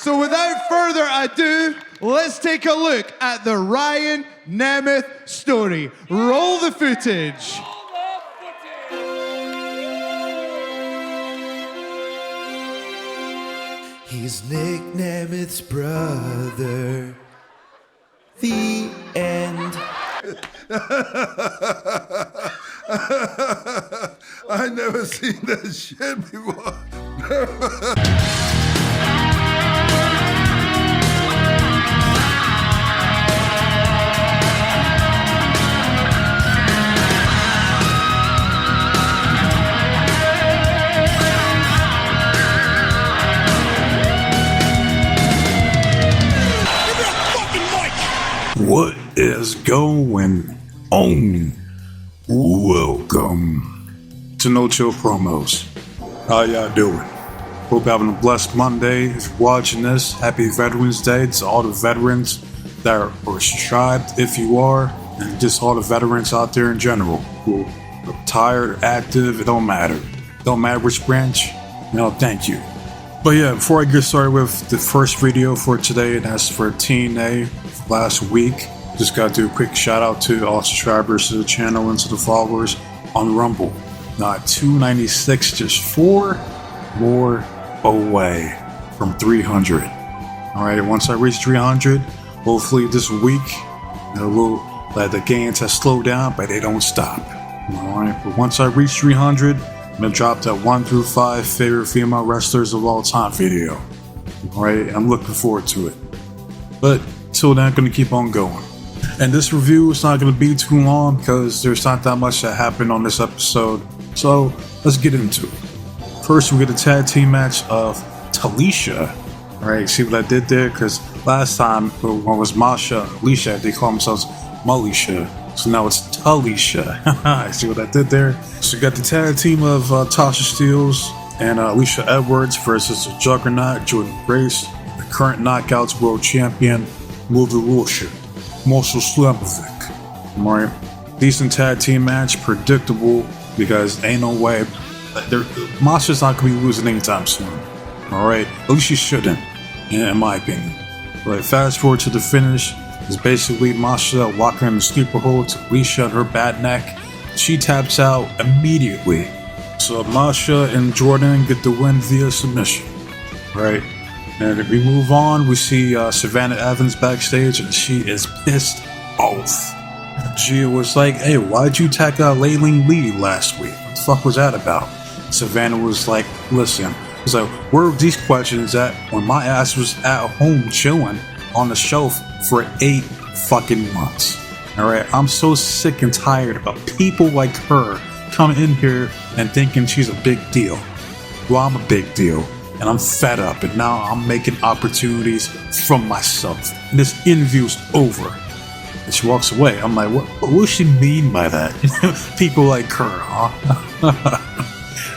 So without further ado, let's take a look at the Ryan Nemeth story. Roll the footage. He's Nick Nemeth's brother. The end. I never seen that shit before. What is going on? Welcome to No Chill Promos. How y'all doing? Hope you're having a blessed Monday. If you're watching this, happy Veterans Day to all the veterans that are subscribed, if you are, and just all the veterans out there in general who are retired, active, it don't matter. Don't matter which branch, thank you. But yeah, before I get started with the first video for today, and that's for TNA last week, just gotta do a quick shout out to all subscribers to the channel and to the followers on Rumble. Now at 296, just 4 more away from 300. Alright, once I reach 300, hopefully this week, we'll let the gains have slowed down, but they don't stop. Alright, but once I reach 300, I'm gonna drop that 1 through 5 favorite female wrestlers of all time video. Alright, I'm looking forward to it. But till then, I'm gonna keep on going. And this review is not gonna be too long because there's not that much that happened on this episode. So let's get into it. First, we get a tag team match of Talisha. Alright, see what I did there? Because last time when it was Masha and Alicia, they call themselves Malisha. So now it's Talisha. See what I did there? So you got the tag team of Tasha Steelz and Alicia Edwards versus the Juggernaut, Jordan Grace, the current Knockouts World Champion, Mulder Wilshire, Marshall Slamovic. Alright, decent tag team match, predictable because ain't no way. Masha's not going to be losing anytime soon. Alright, at least she shouldn't, in my opinion. But fast forward to the finish. It's basically Masha walking in the sleeper hold to Alicia on her bad neck. She taps out immediately. So Masha and Jordan get the win via submission. Right? And if we move on, we see Savannah Evans backstage and she is pissed off. Gia was like, hey, why'd you tag out Layling Lee last week? What the fuck was that about? Savannah was like, listen, it's like, where were these questions at when my ass was at home chilling on the shelf for 8 fucking months. Alright, I'm so sick and tired of people like her coming in here and thinking she's a big deal. Well, I'm a big deal, and I'm fed up, and now I'm making opportunities from myself. And this interview's over. And she walks away. I'm like, what does she mean by that? People like her, huh?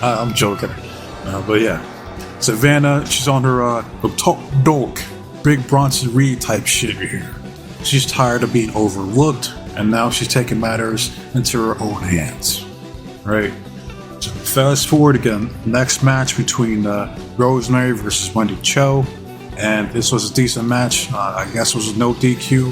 I'm joking. But yeah, Savannah, she's on her top dog. Big Bronson Reed type shit here. She's tired of being overlooked, and now she's taking matters into her own hands. Right? So fast forward again, next match between Rosemary versus Wendy Cho, and this was a decent match. I guess it was no DQ.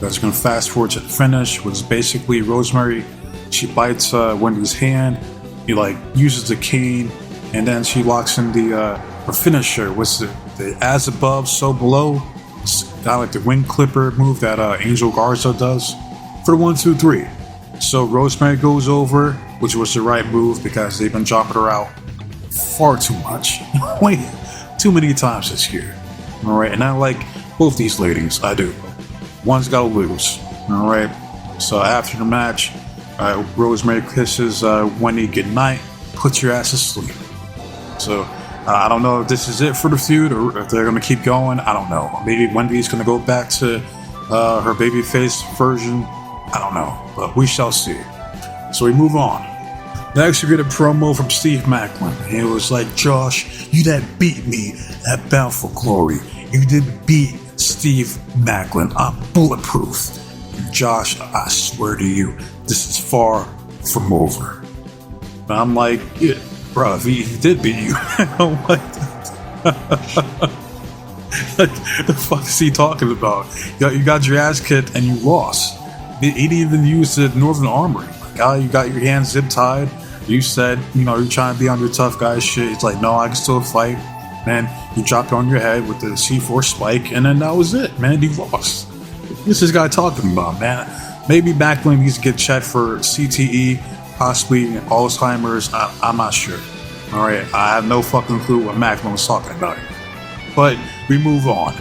I was going to fast forward to the finish, which is basically Rosemary. She bites Wendy's hand. He uses the cane, and then she locks in the her finisher. What's the as above, so below? It's kind of like the wing clipper move that Angel Garza does for the 1, 2, 3. So Rosemary goes over, which was the right move because they've been dropping her out far too much. Wait, too many times this year. Alright, and I like both these ladies. I do. One's gotta lose. Alright, so after the match, Rosemary kisses Wendy goodnight, puts your ass to sleep. So I don't know if this is it for the feud or if they're going to keep going. I don't know. Maybe Wendy's going to go back to her babyface version. I don't know. But we shall see. So we move on. Next, we get a promo from Steve Macklin. He was like, Josh, you that beat me at Bound for Glory. You did beat Steve Macklin. I'm bulletproof. And Josh, I swear to you, this is far from over. And I'm like, yeah. Bro, if he did beat you, I don't like that. Like, the fuck is he talking about? You got your ass kicked and you lost. He didn't even use the Northern Armory. Like, you got your hands zip tied. You said, you're trying to be on your tough guy shit. It's like, no, I can still fight. Man, you dropped on your head with the C4 spike, and then that was it, man. You lost. What's this guy talking about, man? Maybe back when he used to get checked for CTE, possibly Alzheimer's. I'm not sure. All right, I have no fucking clue what Macklin was talking about. But we move on,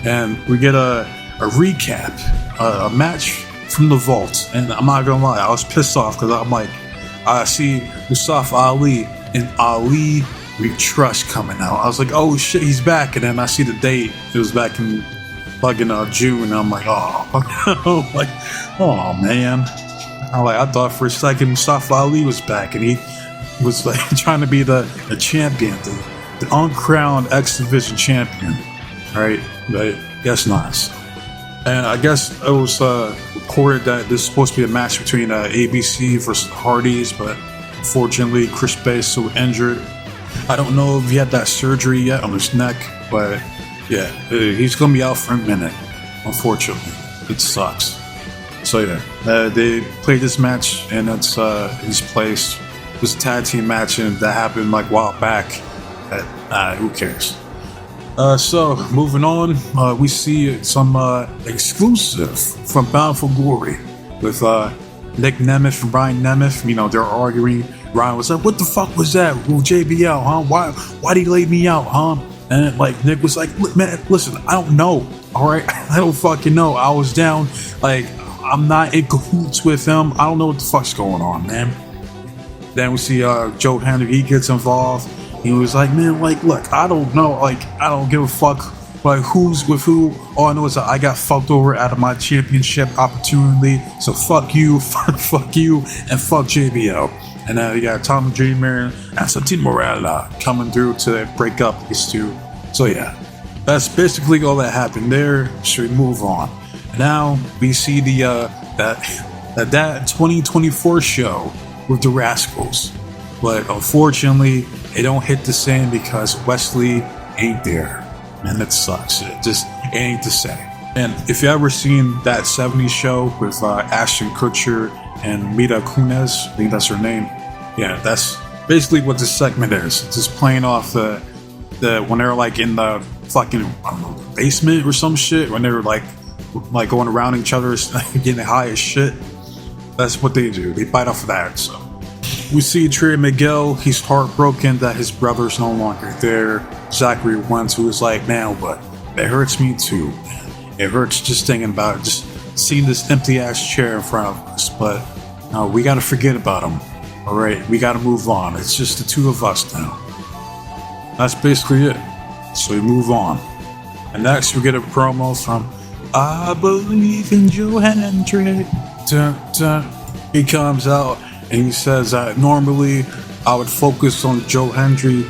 and we get a recap, a match from the vault. And I'm not gonna lie, I was pissed off because I'm like, I see Mustafa Ali and Ali We Trust coming out. I was like, oh shit, he's back. And then I see the date. It was back in fucking June. And I'm like, oh man. I thought for a second Mustafa Ali was back, and he was like trying to be the champion, the uncrowned X Division champion. Right? But guess not. And I guess it was reported that this is supposed to be a match between ABC versus Hardys, but unfortunately Chris Bay is so injured. I don't know if he had that surgery yet on his neck, but yeah, he's gonna be out for a minute. Unfortunately, it sucks. So yeah, they played this match in his place. It was a tag team match, and that happened like a while back. Who cares? So moving on, we see some exclusive from Bound for Glory with Nick Nemeth and Ryan Nemeth. They're arguing. Ryan was like, "What the fuck was that? Well, JBL, huh? Why did he lay me out, huh?" And like Nick was like, "Man, listen, I don't know. All right, I don't fucking know. I was down. Like, I'm not in cahoots with him. I don't know what the fuck's going on, man." Then we see Joe Hendry. He gets involved. He was like, "Man, like, look, I don't know. Like, I don't give a fuck. Like, who's with who? All I know is that I got fucked over out of my championship opportunity. So fuck you, fuck you, and fuck JBL." And then you got Tommy Dreamer and Santino Morella coming through to break up these two. So yeah, that's basically all that happened there. Should we move on? Now we see the that 2024 show with the Rascals, but unfortunately it don't hit the same because Wesley ain't there, and it sucks. It just ain't the same. And if you ever seen that 70s show with Ashton Kutcher and Mila Kunis, I think that's her name. Yeah, that's basically what this segment is. It's just playing off the when they're like in the fucking basement or some shit, when they're like going around each other, getting high as shit. That's what they do. They bite off of that. So we see Trey Miguel. He's heartbroken that his brother's no longer there. Zachary Wentz, who is like, "Man, what? It hurts me too. It hurts just thinking about it, just seeing this empty ass chair in front of us. But no, we gotta forget about him. All right, we gotta move on. It's just the two of us now." That's basically it. So we move on. And next we get a promo from I Believe in Joe Hendry. Dun, dun. He comes out and he says that normally I would focus on Joe Hendry,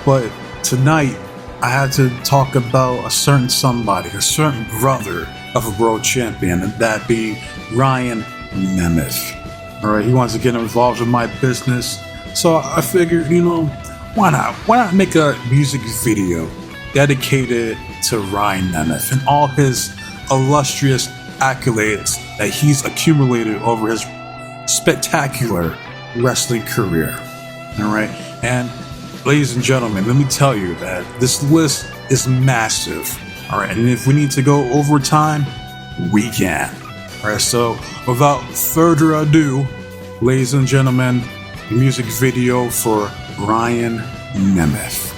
but tonight I had to talk about a certain somebody, a certain brother of a world champion, and that being Ryan Nemeth. Alright, he wants to get involved in my business. So I figured, why not? Why not make a music video dedicated to Ryan Nemeth and all his illustrious accolades that he's accumulated over his spectacular wrestling career. Alright? And ladies and gentlemen, let me tell you that this list is massive. Alright, and if we need to go overtime, we can. Alright, so without further ado, ladies and gentlemen, the music video for Ryan Nemeth.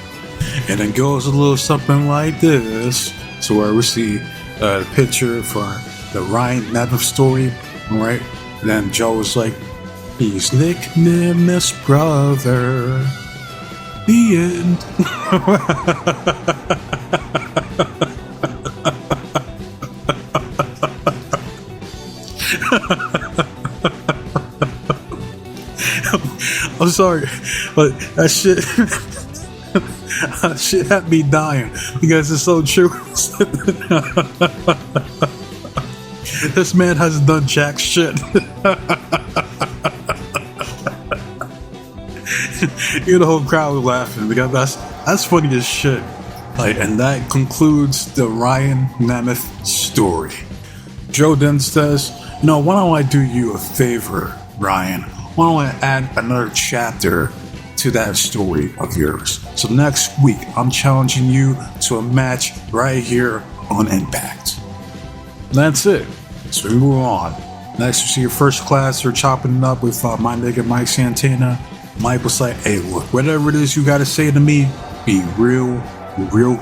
And it goes a little something like this. So where we see the picture for the Ryan Nemeth story, alright? And then Joe was like, "He's Nick Nemeth's brother." The end. I'm sorry, but that shit had me dying because it's so true. This man hasn't done jack shit. The whole crowd was laughing because that's funny as shit. And that concludes the Ryan Nemeth story. Joe then says, why don't I do you a favor, Ryan? Why don't I add another chapter to that story of yours? So next week, I'm challenging you to a match right here on Impact. That's it. So we move on. Next, we see your first class. They're chopping it up with my nigga Mike Santana. Mike was like, hey, look, whatever it is you got to say to me, be real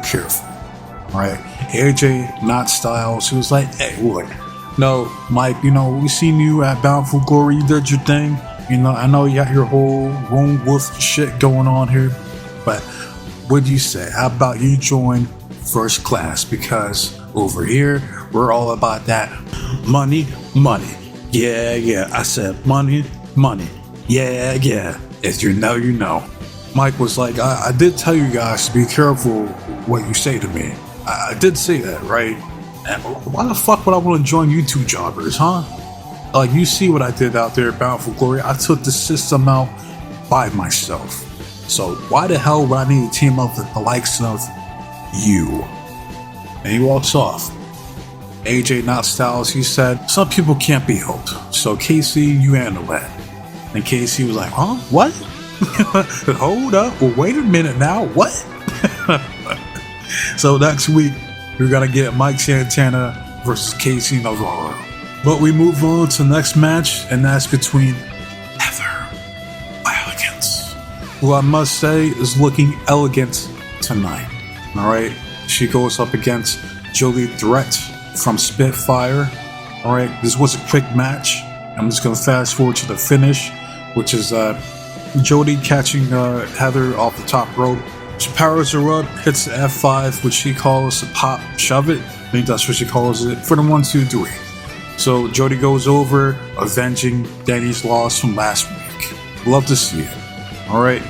careful. All right? AJ, not Styles, he was like, hey, look, no, Mike, we seen you at Bountiful Glory. You did your thing. I know you got your whole lone wolf shit going on here. But what do you say? How about you join first class? Because over here, we're all about that money. Yeah. I said money. Yeah. If you know, you know. Mike was like, I did tell you guys to be careful what you say to me. I did say that, right? And why the fuck would I want to join you two jobbers, huh? Like, you see what I did out there at Bountiful Glory. I took the system out by myself. So why the hell would I need to team up with the likes of you? And he walks off. AJ, not Styles, he said, some people can't be helped. So Casey, you handle that. And Casey was like, huh? What? Hold up. Well, wait a minute now. What? So next week, we're going to get Mike Santana versus Casey Navarro. But we move on to the next match, and that's between Heather Elegance, who I must say is looking elegant tonight. All right? She goes up against Jolie Threat from Spitfire. All right? This was a quick match. I'm just going to fast forward to the finish, which is Jody catching Heather off the top rope. She powers her up, hits the F5, which she calls a pop shove it. I think that's what she calls it, for the 1, 2, 3. So Jody goes over, avenging Danny's loss from last week. Love to see it. All right.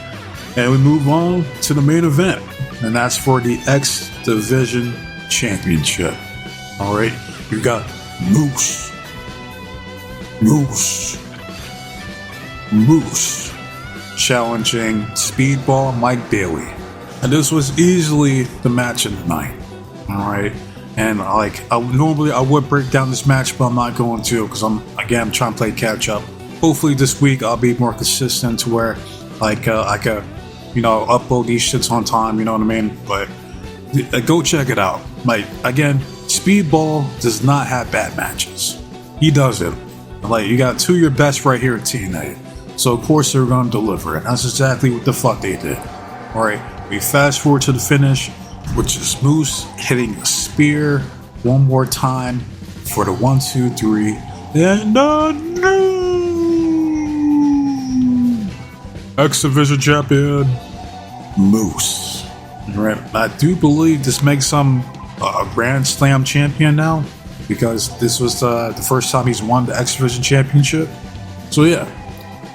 And we move on to the main event, and that's for the X Division Championship. All right. We've got Moose challenging Speedball Mike Bailey. And this was easily the match of the night. All right. And normally I would break down this match, but I'm not going to because I'm trying to play catch up. Hopefully this week I'll be more consistent to where I could, upload these shits on time, you know what I mean? But go check it out. Speedball does not have bad matches. He doesn't. You got two of your best right here at TNA. So of course they're going to deliver it. That's exactly what the fuck they did. Alright, we fast forward to the finish, which is Moose hitting a spear one more time for the 1, 2, 3, and the new X Division champion, Moose. Right. I do believe this makes him a Grand Slam champion now, because this was the first time he's won the X Division championship. So yeah.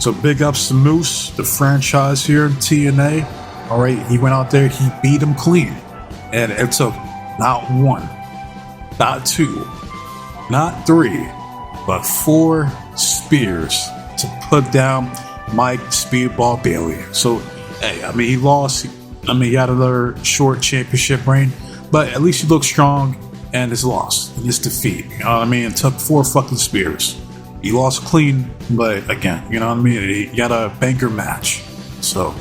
So big ups to Moose, the franchise here in TNA. All right, he went out there, he beat him clean. And it took not 1, not 2, not 3, but 4 spears to put down Mike Speedball Bailey. So, hey, he lost. He had another short championship reign, but at least he looked strong and his loss and his defeat. You know what I mean? It took 4 fucking spears. He lost clean, but again, you know what I mean? He got a banker match. So,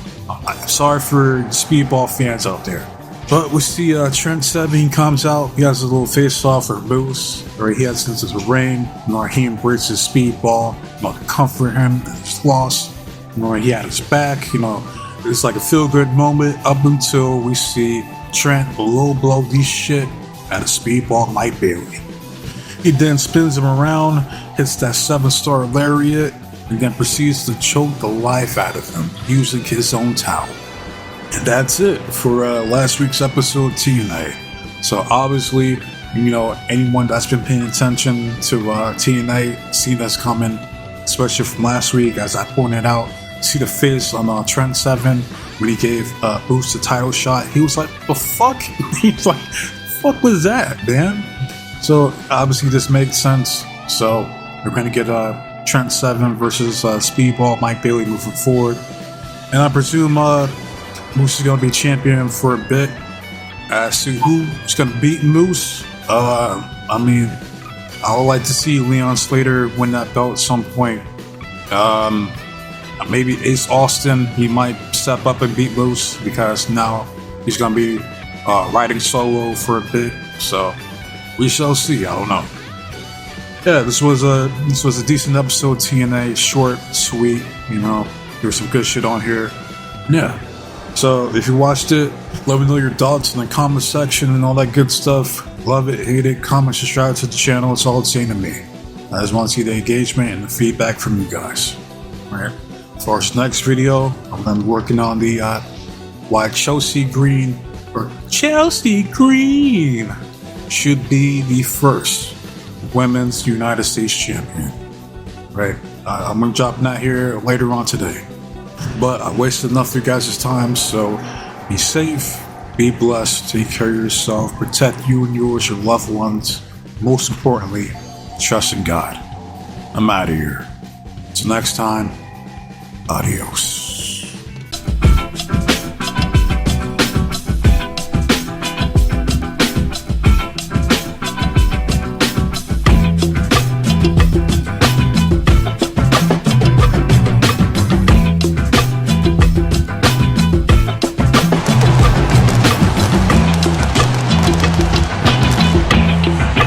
sorry for Speedball fans out there. But we see Trent Seven comes out. He has a little face-off for Moose, or he has into the ring. He embraces Speedball, to comfort him in his loss. He had his back. It's like a feel-good moment up until we see Trent low blow this shit at a Speedball Mike Bailey. He then spins him around, hits that 7-star lariat, and then proceeds to choke the life out of him using his own towel. And that's it for last week's episode of TNA. So obviously, anyone that's been paying attention to TNA, see that's coming, especially from last week, as I pointed out. See the face on Trent Seven when he gave Boost the title shot. He was like, the fuck? He's like, fuck was that, man? So obviously this makes sense. So we're going to get Trent Seven versus Speedball Mike Bailey moving forward. And I presume Moose is going to be champion for a bit. As to who's gonna beat Moose, I mean, I would like to see Leon Slater win that belt at some point. Maybe Ace Austin, he might step up and beat Moose because now he's gonna be riding solo for a bit. So we shall see. I don't know. Yeah, this was a decent episode. TNA, short, sweet. You know, there's some good shit on here. Yeah. So if you watched it, let me know your thoughts in the comment section and all that good stuff. Love it, hate it, comment, subscribe to the channel. It's all it's saying to me. I just want to see the engagement and the feedback from you guys. Alright. As far as next video, I'm gonna be working on the why Chelsea Green should be the first women's United States champion. Right. I'm gonna drop that here later on today. But I wasted enough of you guys' time, so be safe, be blessed, take care of yourself, protect you and yours, your loved ones. Most importantly, trust in God. I'm out of here. Until next time, adios.